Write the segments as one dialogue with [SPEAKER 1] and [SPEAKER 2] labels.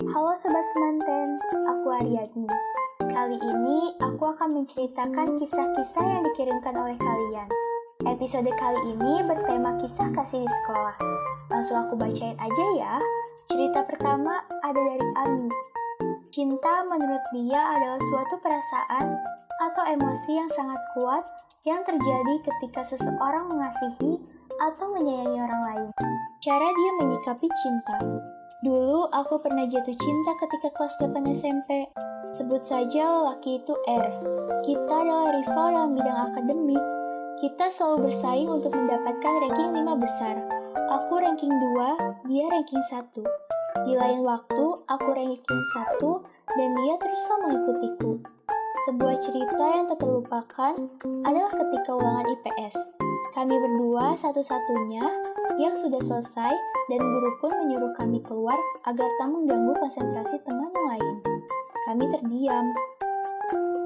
[SPEAKER 1] Halo Sobat Semanten, aku Ariadni. Kali ini aku akan menceritakan kisah-kisah yang dikirimkan oleh kalian. Episode kali ini bertema kisah kasih di sekolah. Langsung aku bacain aja ya. Cerita pertama ada dari Ami. Cinta menurut dia adalah suatu perasaan atau emosi yang sangat kuat yang terjadi ketika seseorang mengasihi atau menyayangi orang lain. Cara dia menyikapi cinta. Dulu aku pernah jatuh cinta ketika kelas 8 SMP. Sebut saja lelaki itu R. Kita adalah rival dalam bidang akademik. Kita selalu bersaing untuk mendapatkan ranking 5 besar. Aku ranking 2, dia ranking 1. Di lain waktu, aku ranking 1 dan dia teruslah mengikutiku. Sebuah cerita yang tak terlupakan adalah ketika ulangan IPS. Kami berdua satu-satunya yang sudah selesai dan guru pun menyuruh kami keluar agar tak mengganggu konsentrasi teman yang lain. Kami terdiam.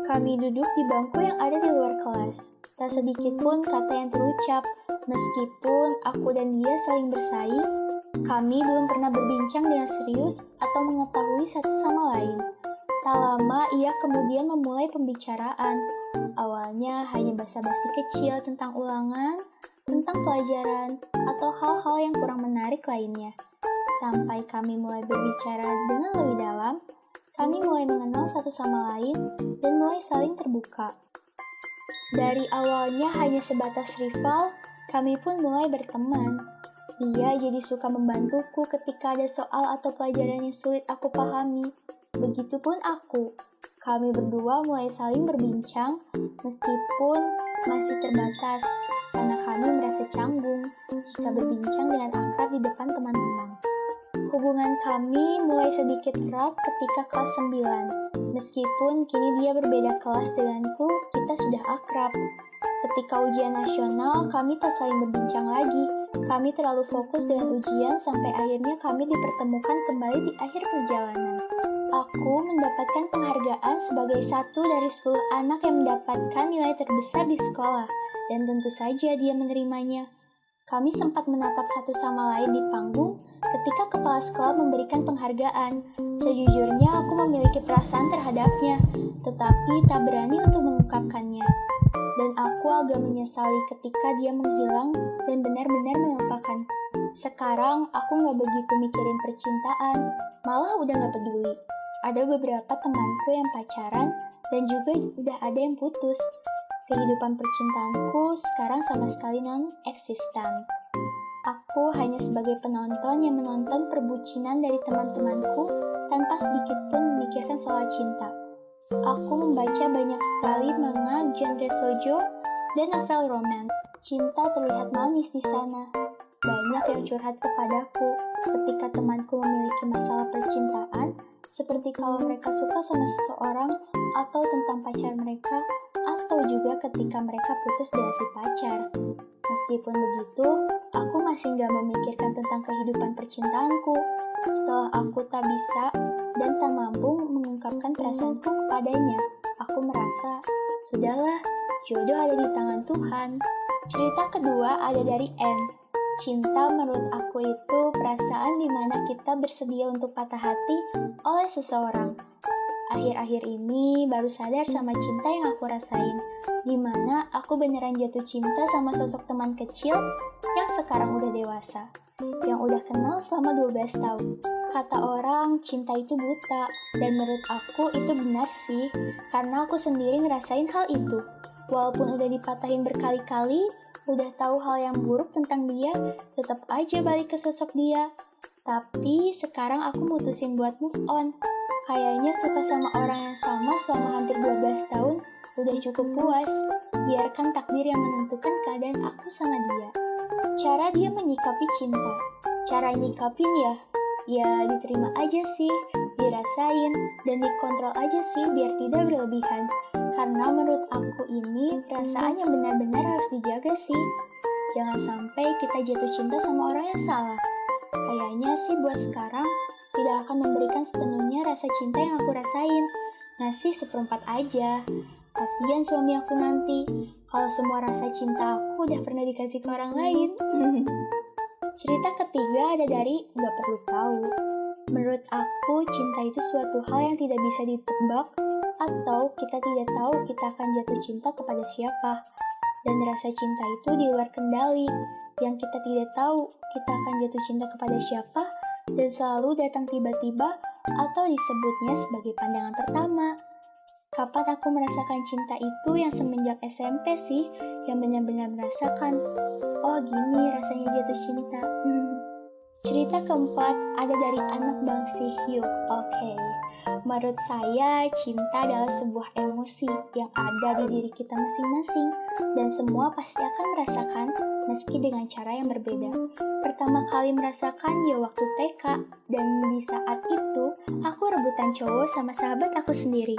[SPEAKER 1] Kami duduk di bangku yang ada di luar kelas. Tak sedikit pun kata yang terucap. Meskipun aku dan dia saling bersaing, kami belum pernah berbincang dengan serius atau mengetahui satu sama lain. Tak lama ia kemudian memulai pembicaraan. Awalnya hanya basa-basi kecil tentang ulangan, tentang pelajaran, atau hal-hal yang kurang menarik lainnya. Sampai kami mulai berbicara dengan lebih dalam, kami mulai mengenal satu sama lain dan mulai saling terbuka. Dari awalnya hanya sebatas rival, kami pun mulai berteman. Dia jadi suka membantuku ketika ada soal atau pelajaran yang sulit aku pahami. Begitupun aku. Kami berdua mulai saling berbincang, meskipun masih terbatas, karena kami merasa canggung jika berbincang dengan akrab di depan teman-teman. Hubungan kami mulai sedikit erat ketika kelas 9. Meskipun kini dia berbeda kelas denganku, kita sudah akrab. Ketika ujian nasional, kami tak saling berbincang lagi. Kami terlalu fokus dengan ujian sampai akhirnya kami dipertemukan kembali di akhir perjalanan. Aku mendapatkan penghargaan sebagai satu dari 10 anak yang mendapatkan nilai terbesar di sekolah, dan tentu saja dia menerimanya. Kami sempat menatap satu sama lain di panggung ketika kepala sekolah memberikan penghargaan. Sejujurnya aku memiliki perasaan terhadapnya, tetapi tak berani untuk mengungkapkannya. Dan aku agak menyesali ketika dia menghilang dan benar-benar melupakan. Sekarang aku gak begitu mikirin percintaan, malah udah gak peduli. Ada beberapa temanku yang pacaran dan juga udah ada yang putus. Kehidupan percintaanku sekarang sama sekali non-existent. Aku hanya sebagai penonton yang menonton perbucinan dari teman-temanku tanpa sedikit pun memikirkan soal cinta. Aku membaca banyak sekali manga genre shoujo dan novel romance. Cinta terlihat manis di sana. Banyak yang curhat kepadaku ketika temanku memiliki masalah percintaan, seperti kalau mereka suka sama seseorang atau tentang pacar mereka, atau juga ketika mereka putus dari si pacar. Meskipun begitu, aku masih gak memikirkan tentang kehidupan percintaanku. Setelah aku tak bisa dan tak mampu mengungkapkan perasaanku kepadanya, aku merasa, sudahlah, jodoh ada di tangan Tuhan. Cerita kedua ada dari N. Cinta menurut aku itu perasaan di mana kita bersedia untuk patah hati oleh seseorang. Akhir-akhir ini baru sadar sama cinta yang aku rasain, di mana aku beneran jatuh cinta sama sosok teman kecil yang sekarang udah dewasa, yang udah kenal selama 12 tahun. Kata orang, cinta itu buta, dan menurut aku itu benar sih, karena aku sendiri ngerasain hal itu. Walaupun udah dipatahin berkali-kali, udah tahu hal yang buruk tentang dia, tetap aja balik ke sosok dia. Tapi sekarang aku mutusin buat move on. Kayaknya suka sama orang yang sama selama hampir 12 tahun udah cukup puas. Biarkan takdir yang menentukan keadaan aku sama dia. Cara dia menyikapi cinta. Cara nyikapin ya diterima aja sih, dirasain, dan dikontrol aja sih biar tidak berlebihan. Karena menurut aku ini perasaan yang benar-benar harus dijaga sih. Jangan sampai kita jatuh cinta sama orang yang salah. Kayaknya sih buat sekarang tidak akan memberikan sepenuhnya rasa cinta yang aku rasain. Ngasih seperempat aja. Kasian suami aku nanti kalau semua rasa cinta aku udah pernah dikasih ke orang lain. Cerita ketiga ada dari Gak Perlu Tahu. Menurut aku, cinta itu suatu hal yang tidak bisa ditebak atau kita tidak tahu kita akan jatuh cinta kepada siapa. Dan rasa cinta itu di luar kendali, yang kita tidak tahu kita akan jatuh cinta kepada siapa dan selalu datang tiba-tiba atau disebutnya sebagai pandangan pertama. Kapan aku merasakan cinta itu yang semenjak SMP sih, yang benar-benar merasakan, oh gini rasanya jatuh cinta. Cerita keempat ada dari anak Bang Sihyuk. Oke. Menurut saya, cinta adalah sebuah emosi yang ada di diri kita masing-masing dan semua pasti akan merasakan meski dengan cara yang berbeda. Pertama kali merasakan ya waktu TK dan di saat itu aku rebutan cowok sama sahabat aku sendiri.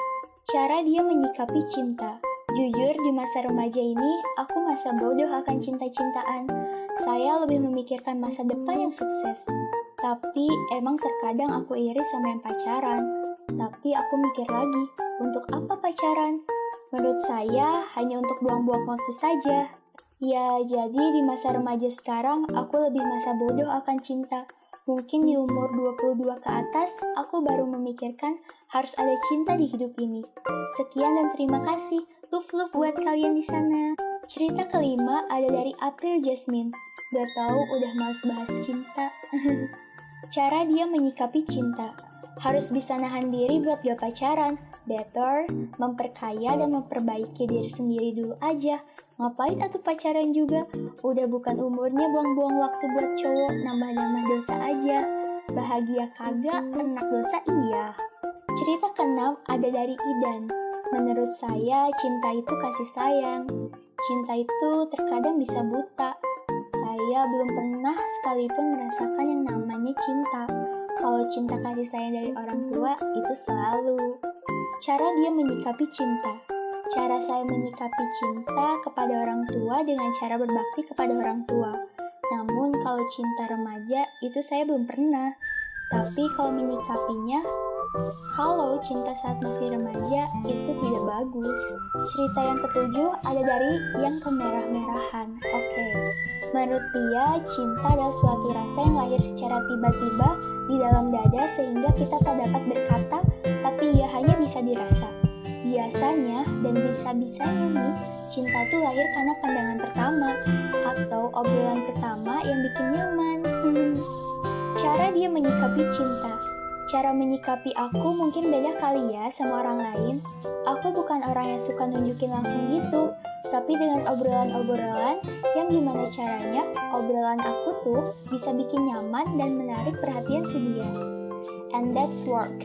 [SPEAKER 1] Cara dia menyikapi cinta. Jujur, di masa remaja ini, aku masa bodoh akan cinta-cintaan. Saya lebih memikirkan masa depan yang sukses. Tapi, emang terkadang aku iri sama yang pacaran. Tapi aku mikir lagi, untuk apa pacaran? Menurut saya, hanya untuk buang-buang waktu saja. Ya, jadi di masa remaja sekarang, aku lebih masa bodoh akan cinta. Mungkin di umur 22 ke atas, aku baru memikirkan harus ada cinta di hidup ini. Sekian dan terima kasih. Love buat kalian di sana. Cerita kelima ada dari April Jasmine. Gak tahu udah males bahas cinta. Cara dia menyikapi cinta. Harus bisa nahan diri buat gak pacaran. Better memperkaya dan memperbaiki diri sendiri dulu aja. Ngapain atuh pacaran juga? Udah bukan umurnya buang-buang waktu buat cowok, nambah-nambah dosa aja. Bahagia kagak, enak dosa iya. Cerita keenam ada dari Idan. Menurut saya, cinta itu kasih sayang. Cinta itu terkadang bisa buta. Saya belum pernah sekalipun merasakan yang namanya cinta. Kalau cinta kasih sayang dari orang tua, itu selalu. Cara dia menyikapi cinta. Cara saya menyikapi cinta kepada orang tua dengan cara berbakti kepada orang tua. Namun kalau cinta remaja, itu saya belum pernah. Tapi kalau menyikapinya, kalau cinta saat masih remaja itu tidak bagus. Cerita yang ketujuh ada dari yang kemerah-merahan. Oke. Menurut dia, cinta adalah suatu rasa yang lahir secara tiba-tiba di dalam dada sehingga kita tak dapat berkata, tapi ia hanya bisa dirasa. Biasanya dan bisa-bisanya nih, cinta tuh lahir karena pandangan pertama atau obrolan pertama yang bikin nyaman. Cara dia menyikapi cinta. Cara menyikapi aku mungkin beda kali ya sama orang lain. Aku bukan orang yang suka nunjukin langsung gitu, tapi dengan obrolan-obrolan yang gimana caranya obrolan aku tuh bisa bikin nyaman dan menarik perhatian si dia. And that's work.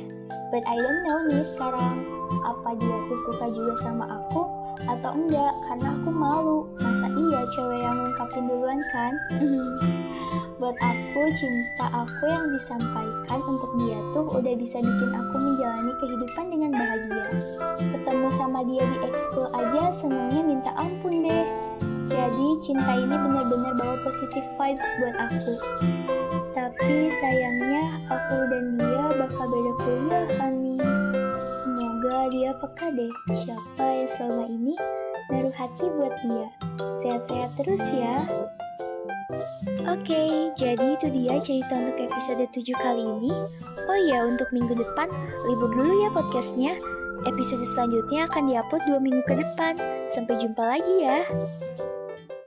[SPEAKER 1] But I don't know nih sekarang, apa dia tuh suka juga sama aku atau enggak, karena aku malu. Masa iya cewek yang ngungkapin duluan kan? Buat aku, cinta aku yang disampaikan untuk dia tuh udah bisa bikin aku menjalani kehidupan dengan bahagia. Ketemu sama dia di ekskul aja senangnya minta ampun deh. Jadi cinta ini benar-benar bawa positive vibes buat aku. Tapi sayangnya aku dan dia bakal beda kuliah kan nih. Semoga dia peka deh siapa yang selama ini naruh hati buat dia. Sehat-sehat terus ya. Oke, jadi itu dia cerita untuk episode 7 kali ini. Oh iya, untuk minggu depan, libur dulu ya podcastnya. Episode selanjutnya akan diupload 2 minggu ke depan. Sampai jumpa lagi ya.